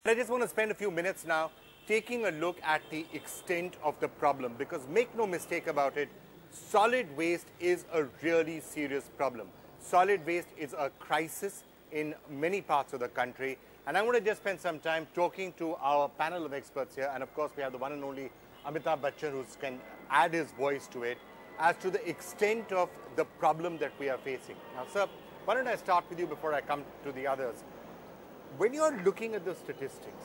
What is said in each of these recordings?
But I just want to spend a few minutes now taking a look at the extent of the problem, because make no mistake about it, solid waste is a really serious problem. Solid waste is a crisis in many parts of the country. And I want to just spend some time talking to our panel of experts here. And of course, we have the one and only Amitabh Bachchan, who can add his voice to it, as to the extent of the problem that we are facing. Now, sir, why don't I start with you before I come to the others? When you're looking at the statistics,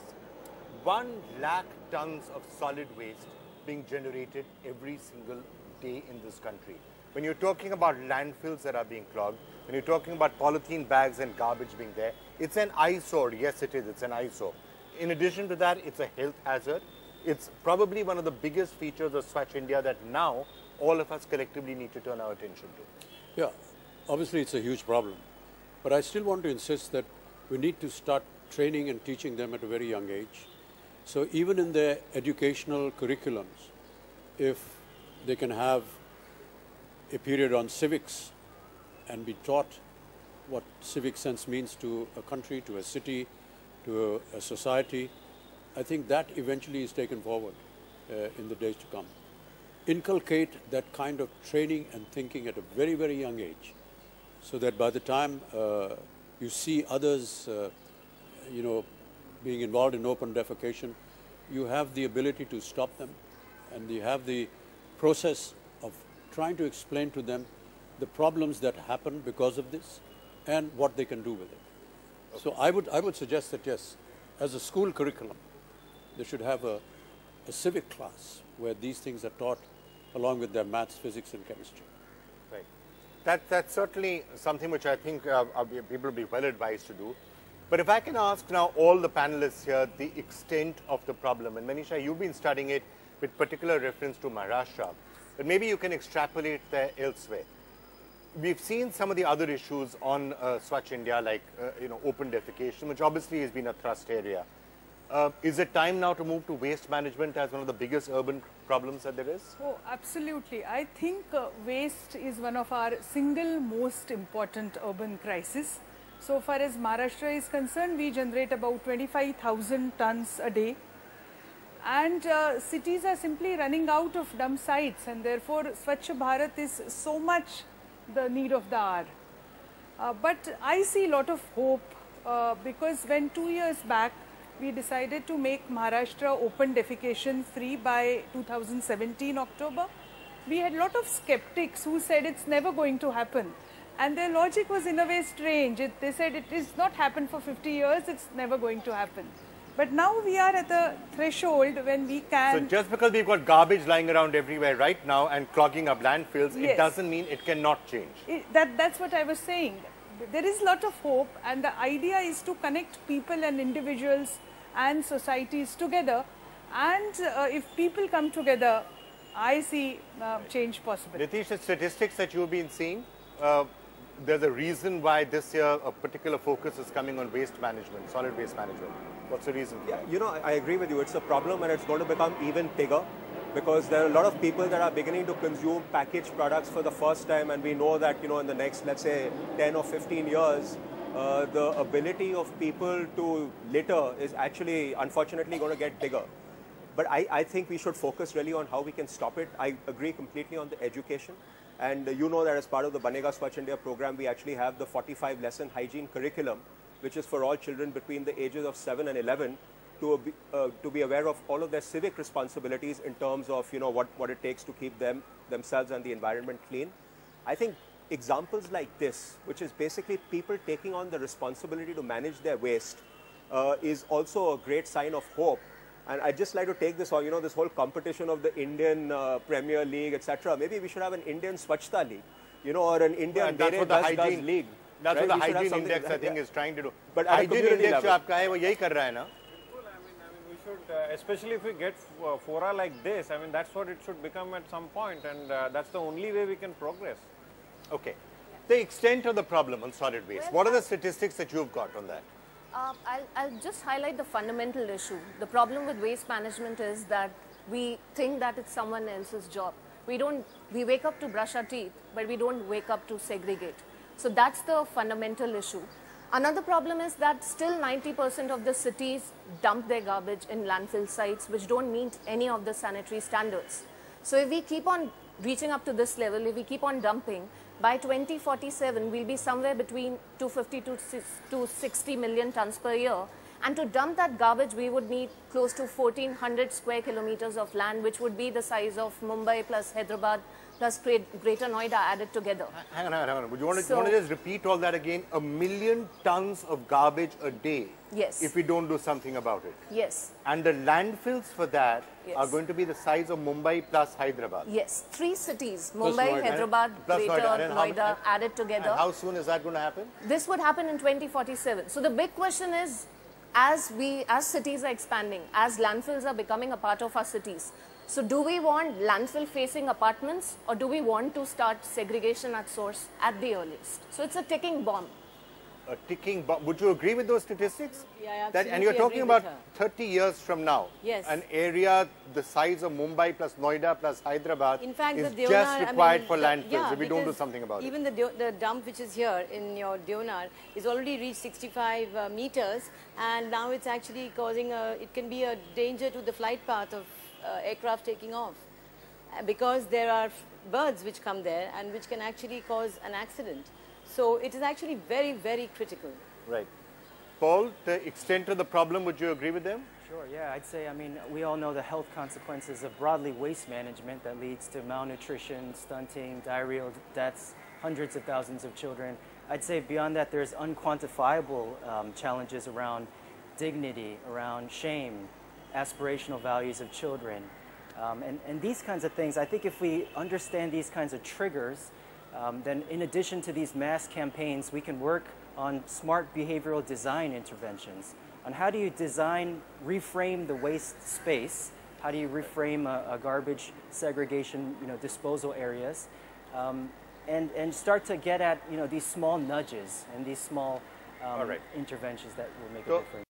1 lakh tons of solid waste being generated every single day in this country. When you're talking about landfills that are being clogged, when you're talking about polythene bags and garbage being there, it's an eyesore. Yes, it is. It's an eyesore. In addition to that, it's a health hazard. It's probably one of the biggest features of Swachh India that now all of us collectively need to turn our attention to. Yeah, obviously it's a huge problem. But I still want to insist that we need to start training and teaching them at a very young age. So even in their educational curriculums, if they can have a period on civics and be taught what civic sense means to a country, to a city, to a society, I think that eventually is taken forward in the days to come. Inculcate that kind of training and thinking at a very, very young age, so that by the time you see others, being involved in open defecation, you have the ability to stop them, and you have the process of trying to explain to them the problems that happen because of this and what they can do with it. Okay. So I would suggest that, yes, as a school curriculum, they should have a civic class where these things are taught along with their maths, physics and chemistry. Right. That's certainly something which I think people will be well advised to do. But if I can ask now all the panelists here the extent of the problem, and Manisha, you've been studying it with particular reference to Maharashtra, but maybe you can extrapolate there elsewhere. We've seen some of the other issues on Swachh India, like open defecation, which obviously has been a thrust area. Is it time now to move to waste management as one of the biggest urban problems that there is? Oh, absolutely. I think waste is one of our single most important urban crises. So far as Maharashtra is concerned, we generate about 25,000 tons a day. And cities are simply running out of dump sites, and therefore Swachh Bharat is so much the need of the hour. But I see a lot of hope because when 2 years back we decided to make Maharashtra open defecation free by 2017 October, we had a lot of skeptics who said it's never going to happen. And their logic was in a way strange. They said it is not happened for 50 years, it's never going to happen. But now we are at a threshold when we can... So just because we've got garbage lying around everywhere right now and clogging up landfills, yes, it doesn't mean it cannot change. That's what I was saying. There is a lot of hope, and the idea is to connect people and individuals and societies together. And if people come together, I see change possible. Nitish, the statistics that you've been seeing, there's a reason why this year a particular focus is coming on waste management, solid waste management. What's the reason? Yeah, I agree with you. It's a problem, and it's going to become even bigger because there are a lot of people that are beginning to consume packaged products for the first time, and we know that, in the next, let's say, 10 or 15 years, the ability of people to litter is actually, unfortunately, going to get bigger. But I think we should focus really on how we can stop it. I agree completely on the education. And that as part of the Banega Swachh India program, we actually have the 45-lesson hygiene curriculum, which is for all children between the ages of 7 and 11 to be aware of all of their civic responsibilities in terms of, what it takes to keep themselves and the environment clean. I think examples like this, which is basically people taking on the responsibility to manage their waste, is also a great sign of hope. And I'd just like to take this, this whole competition of the Indian Premier League, etc. Maybe we should have an Indian Swachhta League, or an Indian Daz League. That's what the hygiene index, I think, is trying to do. But hygiene index, जो आपका है, वो यही कर रहा है ना? We should, especially if we get fora like this, that's what it should become at some point, and that's the only way we can progress. Okay. The extent of the problem on solid waste, what are the statistics that you've got on that? I'll just highlight the fundamental issue. The problem with waste management is that we think that it's someone else's job. We wake up to brush our teeth, but we don't wake up to segregate. So that's the fundamental issue. Another problem is that still 90% of the cities dump their garbage in landfill sites which don't meet any of the sanitary standards. So if we keep on reaching up to this level, if we keep on dumping, by 2047 we'll be somewhere between 250 to 60 million tons per year. And to dump that garbage, we would need close to 1,400 square kilometers of land, which would be the size of Mumbai plus Hyderabad plus Greater Noida added together. Hang on. Would you want to just repeat all that again? 1 million tons of garbage a day. Yes. If we don't do something about it. Yes. And the landfills for that Yes. are going to be the size of Mumbai plus Hyderabad. Yes. 3 cities, Plus Mumbai, Noida. Hyderabad, Plus Greater Noida. Noida added together. And how soon is that going to happen? This would happen in 2047. So the big question is, as cities are expanding, as landfills are becoming a part of our cities, so do we want landfill facing apartments, or do we want to start segregation at source at the earliest? So it's a ticking bomb. A ticking bomb. Would you agree with those statistics? Yeah, And you're absolutely talking agree about with her. 30 years from now. Yes. An area the size of Mumbai plus Noida plus Hyderabad In fact, is the Deonar, just required for the- landfills yeah, if we don't do because something about it. even the dump which is here in your Deonar is already reached 65 meters, and now it's actually causing it can be a danger to the flight path of aircraft taking off, because there are birds which come there and which can actually cause an accident. So it is actually very, very critical. Right. Paul, the extent of the problem, would you agree with them? Sure, yeah, I'd say, I mean, we all know the health consequences of broadly waste management that leads to malnutrition, stunting, diarrheal deaths, hundreds of thousands of children. I'd say beyond that, there's unquantifiable challenges around dignity, around shame, aspirational values of children. And these kinds of things, I think if we understand these kinds of triggers, then in addition to these mass campaigns, we can work on smart behavioral design interventions. On how do you design, reframe the waste space? How do you reframe a garbage segregation, disposal areas? And start to get at, these small nudges and these small interventions that will make a difference.